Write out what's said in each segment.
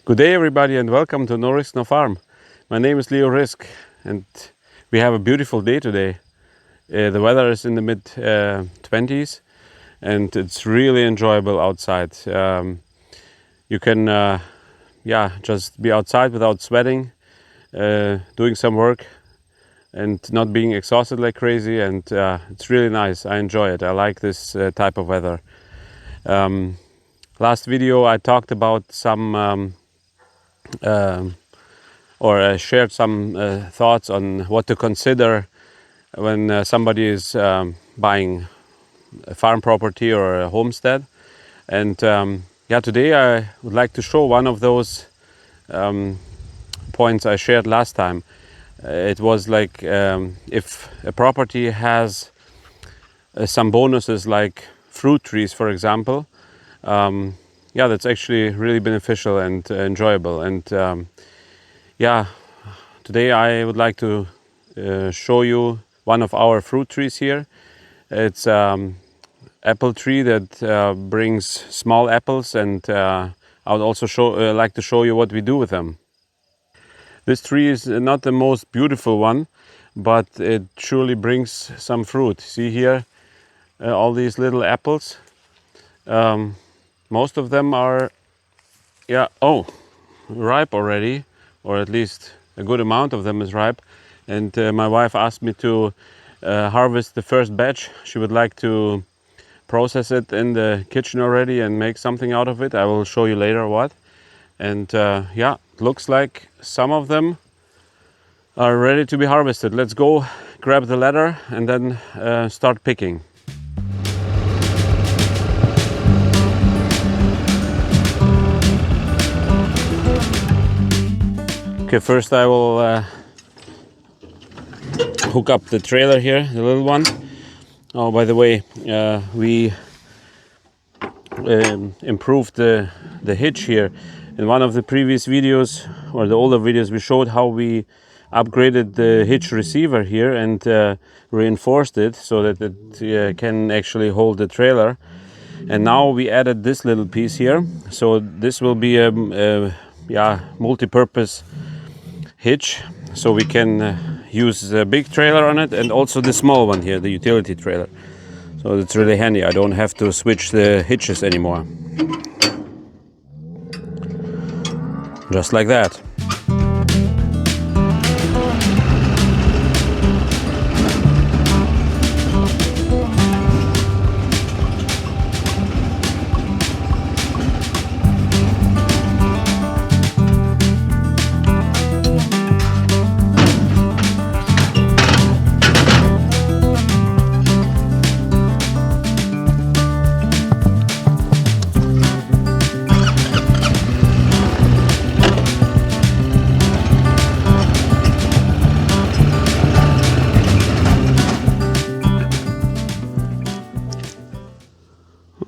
Good day everybody and welcome to NoRiskNoFarm. My name is Leo Risk and we have a beautiful day today. The weather is in the mid 20s and it's really enjoyable outside. You can just be outside without sweating, doing some work and not being exhausted like crazy, and it's really nice. I enjoy it. I like this type of weather. Last video I talked about some shared some thoughts on what to consider when somebody is buying a farm property or a homestead. And today I would like to show one of those points I shared last time. It was like if a property has some bonuses like fruit trees, for example, that's actually really beneficial and enjoyable. And today I would like to show you one of our fruit trees here. It's apple tree that brings small apples, and I would also like to show you what we do with them. This tree is not the most beautiful one, but it surely brings some fruit. See here, all these little apples. Most of them are ripe already, or at least a good amount of them is ripe. And my wife asked me to harvest the first batch. She would like to process it in the kitchen already and make something out of it. I will show you later what. And looks like some of them are ready to be harvested. Let's go grab the ladder and then start picking. Okay, first I will hook up the trailer here, the little one. Oh, by the way, we improved the hitch here. In one of the previous videos, or the older videos, we showed how we upgraded the hitch receiver here and reinforced it so that it can actually hold the trailer. And now we added this little piece here. So this will be a multi-purpose hitch, so we can use the big trailer on it and also the small one here, the utility trailer. So it's really handy. I don't have to switch the hitches anymore. Just like that.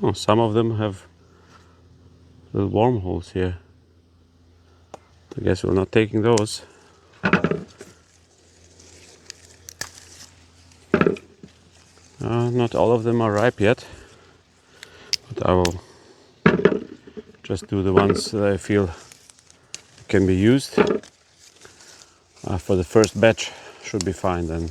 Oh, some of them have little wormholes here. I guess we're not taking those. Not all of them are ripe yet, but I will just do the ones that I feel can be used. For the first batch should be fine then.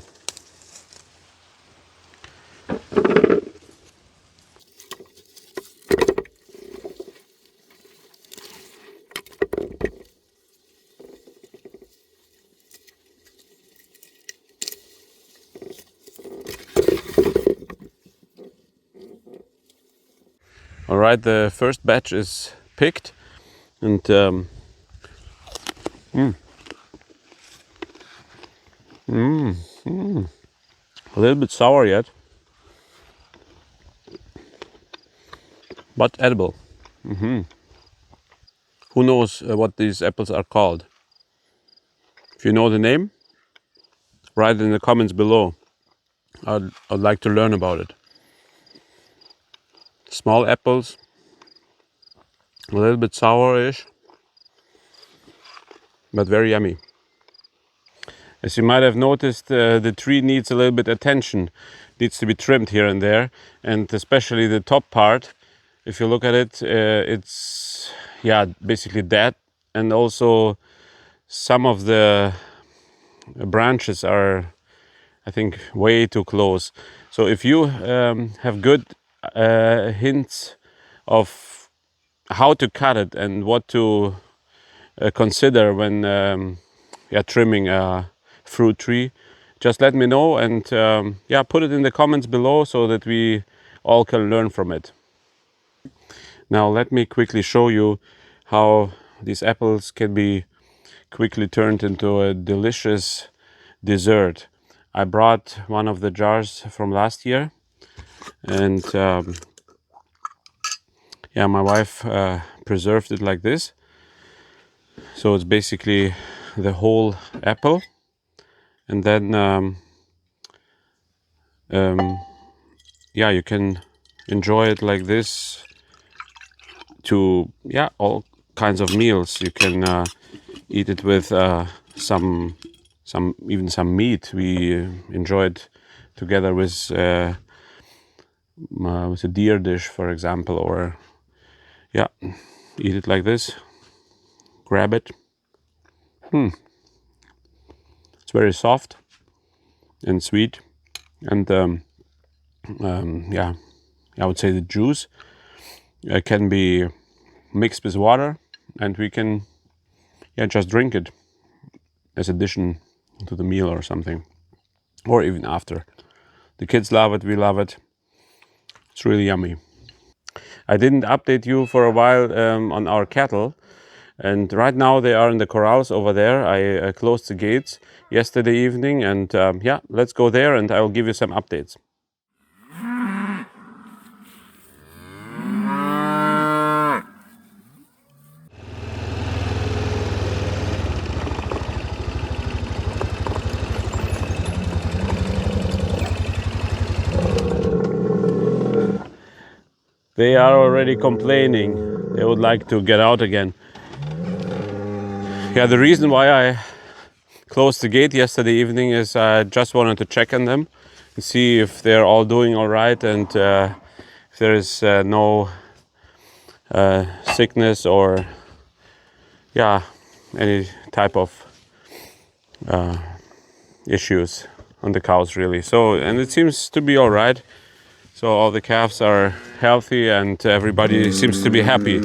All right, the first batch is picked, and a little bit sour yet, but edible. Who knows what these apples are called? If you know the name, write it in the comments below. I'd like to learn about it. Small apples, a little bit sour-ish, but very yummy. As you might have noticed, the tree needs a little bit attention. Needs to be trimmed here and there, and especially the top part. If you look at it, it's basically dead, and also some of the branches are, I think, way too close. So if you have good hints of how to cut it and what to consider when trimming a fruit tree, just let me know, and put it in the comments below so that we all can learn from it. Now let me quickly show you how these apples can be quickly turned into a delicious dessert. I brought one of the jars from last year, and my wife preserved it like this. So it's basically the whole apple, and then you can enjoy it like this to all kinds of meals. You can eat it with some meat. We enjoyed together with a deer dish, for example, or eat it like this. Grab it. It's very soft and sweet, and I would say the juice can be mixed with water, and we can just drink it as addition to the meal or something, or even after. The kids love it, we love it. It's really yummy. I didn't update you for a while on our cattle, and right now they are in the corrals over there. I closed the gates yesterday evening, and let's go there and I will give you some updates. They are already complaining. They would like to get out again. Yeah, the reason why I closed the gate yesterday evening is I just wanted to check on them and see if they're all doing all right, and if there is no sickness or any type of issues on the cows, really. So, and it seems to be all right. So all the calves are healthy and everybody seems to be happy.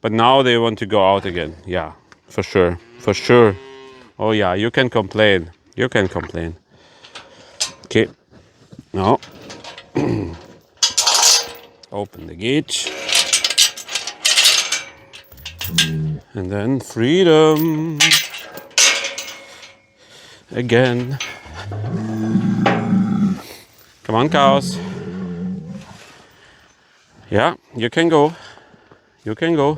But now they want to go out again. Yeah, for sure. For sure. Oh yeah, you can complain. You can complain. Okay. Now, open the gate. And then freedom. Again. Come on, cows. Yeah, you can go. You can go.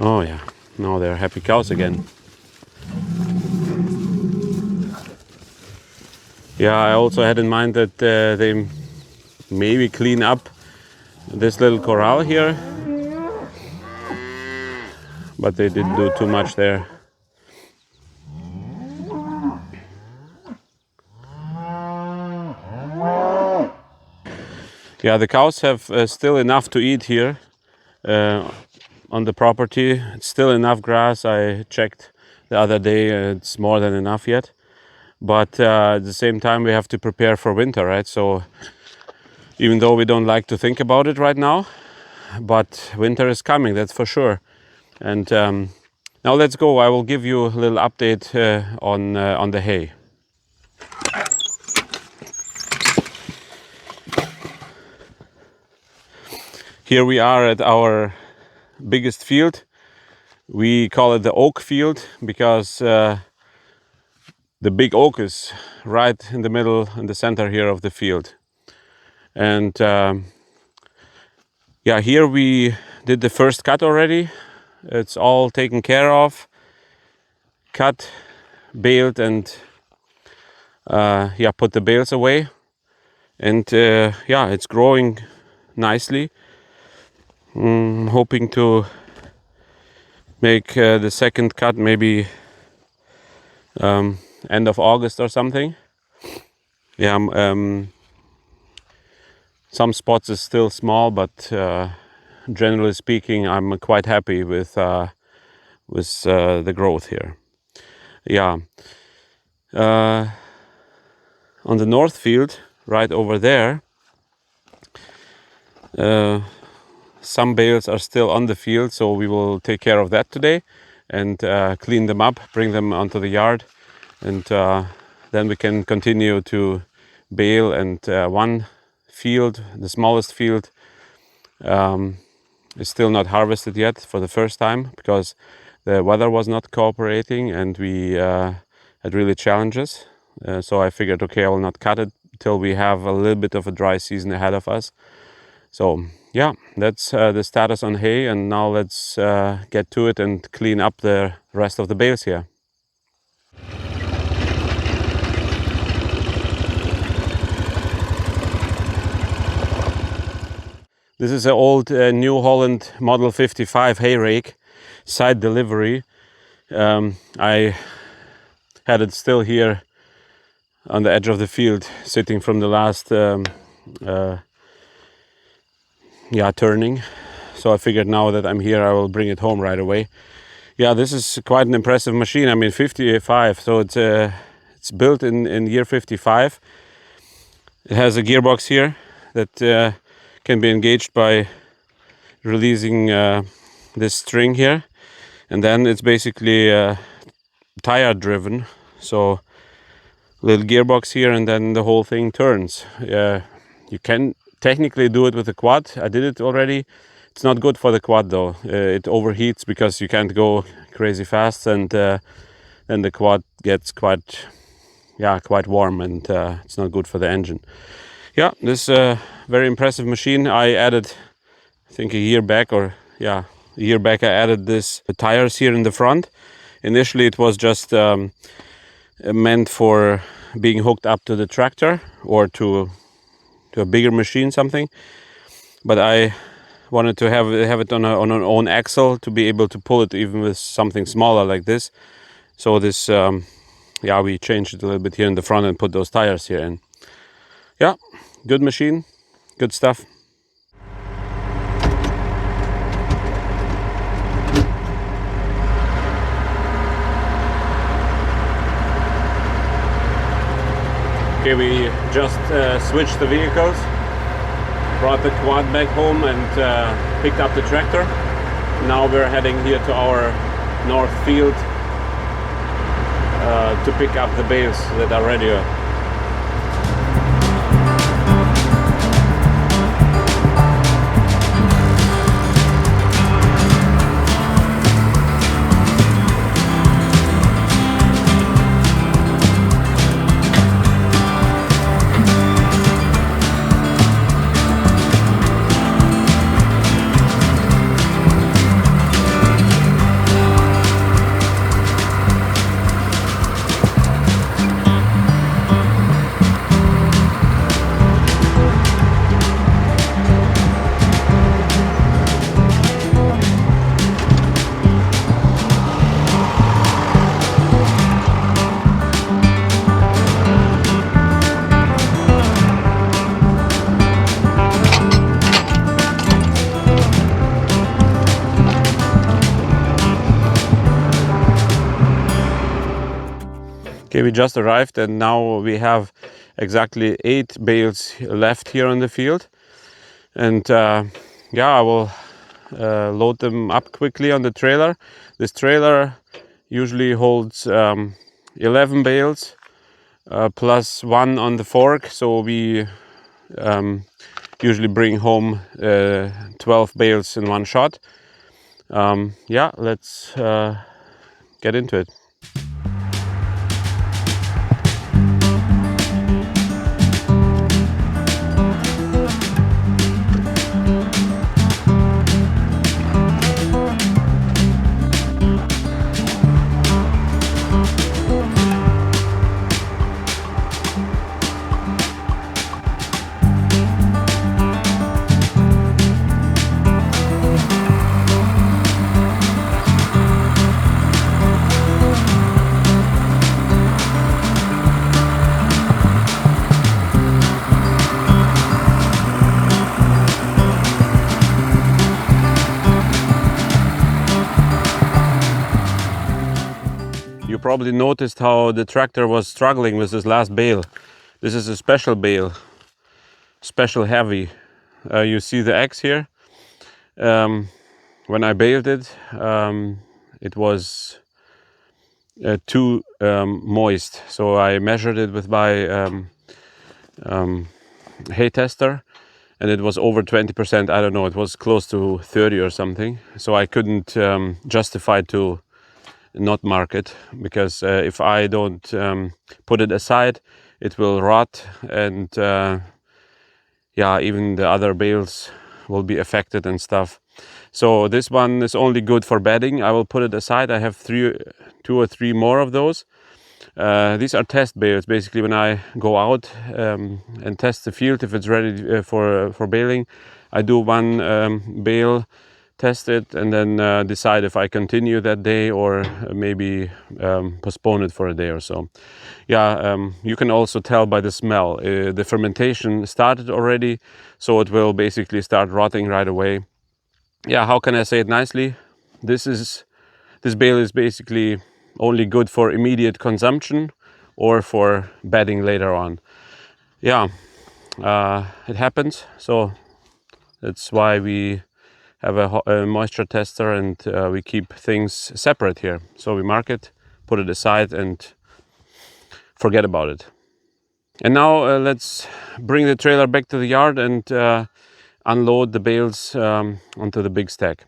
Oh yeah, now they're happy cows again. Yeah, I also had in mind that they maybe clean up this little corral here, but they didn't do too much there. Yeah, the cows have still enough to eat here on the property. It's still enough grass. I checked the other day, it's more than enough yet. But at the same time, we have to prepare for winter, right? So even though we don't like to think about it right now, but winter is coming, that's for sure. And now let's go. I will give you a little update on the hay. Here we are at our biggest field. We call it the oak field because the big oak is right in the middle, in the center here of the field. And here we did the first cut already. It's all taken care of, cut, baled, and put the bales away. And it's growing nicely. Hoping to make the second cut maybe end of August or something. Some spots is still small, but generally speaking, I'm quite happy with the growth here. Yeah. On the north field, right over there, some bales are still on the field, so we will take care of that today and clean them up, bring them onto the yard, and then we can continue to bale. And one field, the smallest field, is still not harvested yet for the first time because the weather was not cooperating and we had really challenges. So I figured, okay, I will not cut it till we have a little bit of a dry season ahead of us. So yeah, that's the status on hay, and now let's get to it and clean up the rest of the bales here. This is an old New Holland Model 55 hay rake, side delivery. I had it still here on the edge of the field, sitting from the last turning. So I figured now that I'm here, I will bring it home right away. Yeah, this is quite an impressive machine. I mean, 55, so it's built in year 55. It has a gearbox here that can be engaged by releasing this string here, and then it's basically tire driven. So little gearbox here, and then the whole thing turns. You can technically do it with a quad. I did it already. It's not good for the quad though. It overheats because you can't go crazy fast, and then the quad gets quite warm, and it's not good for the engine. Yeah, this very impressive machine. I added, I think a year back, I added this tires here in the front. Initially it was just meant for being hooked up to the tractor or to a bigger machine, something. But I wanted to have it on an own axle to be able to pull it even with something smaller like this. So this, we changed it a little bit here in the front and put those tires here in. Yeah, good machine, good stuff. Okay, we just switched the vehicles, brought the quad back home and picked up the tractor. Now we're heading here to our north field to pick up the bales that are ready. Okay, we just arrived and now we have exactly 8 bales left here on the field. And I will load them up quickly on the trailer. This trailer usually holds 11 bales plus 1 on the fork. So we usually bring home 12 bales in one shot. Let's get into it. You probably noticed how the tractor was struggling with this last bale. This is a special bale, special heavy. You see the X here. When I baled it, it was too moist. So I measured it with my hay tester, and it was over 20%. I don't know, it was close to 30 or something. So I couldn't justify to not mark it, because if I don't put it aside, it will rot, and yeah, even the other bales will be affected and stuff. So this one is only good for bedding. I will put it aside. I have 2 or 3 more of those. These are test bales. Basically, when I go out and test the field, if it's ready for baling, I do one bale, test it, and then decide if I continue that day or maybe postpone it for a day or so. Yeah, you can also tell by the smell. The fermentation started already, so it will basically start rotting right away. Yeah, how can I say it nicely? This bale is basically only good for immediate consumption or for bedding later on. Yeah, it happens. So that's why we have a moisture tester, and we keep things separate here. So we mark it, put it aside, and forget about it. And now let's bring the trailer back to the yard and unload the bales onto the big stack.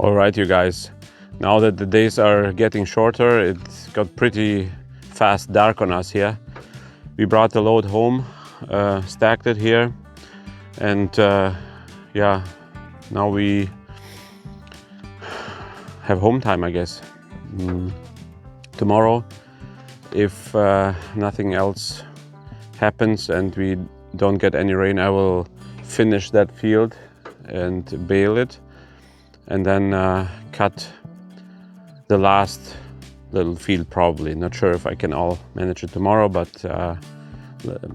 All right, you guys, now that the days are getting shorter, it got pretty fast dark on us here. We brought the load home, stacked it here, and yeah, now we have home time, I guess. Tomorrow, if nothing else happens and we don't get any rain, I will finish that field and bale it, and then cut the last little field probably. Not sure if I can all manage it tomorrow, but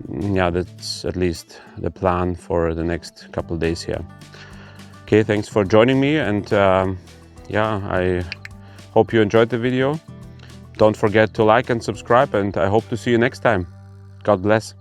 yeah, that's at least the plan for the next couple of days here. Okay, thanks for joining me, and yeah, I hope you enjoyed the video. Don't forget to like and subscribe, and I hope to see you next time. God bless.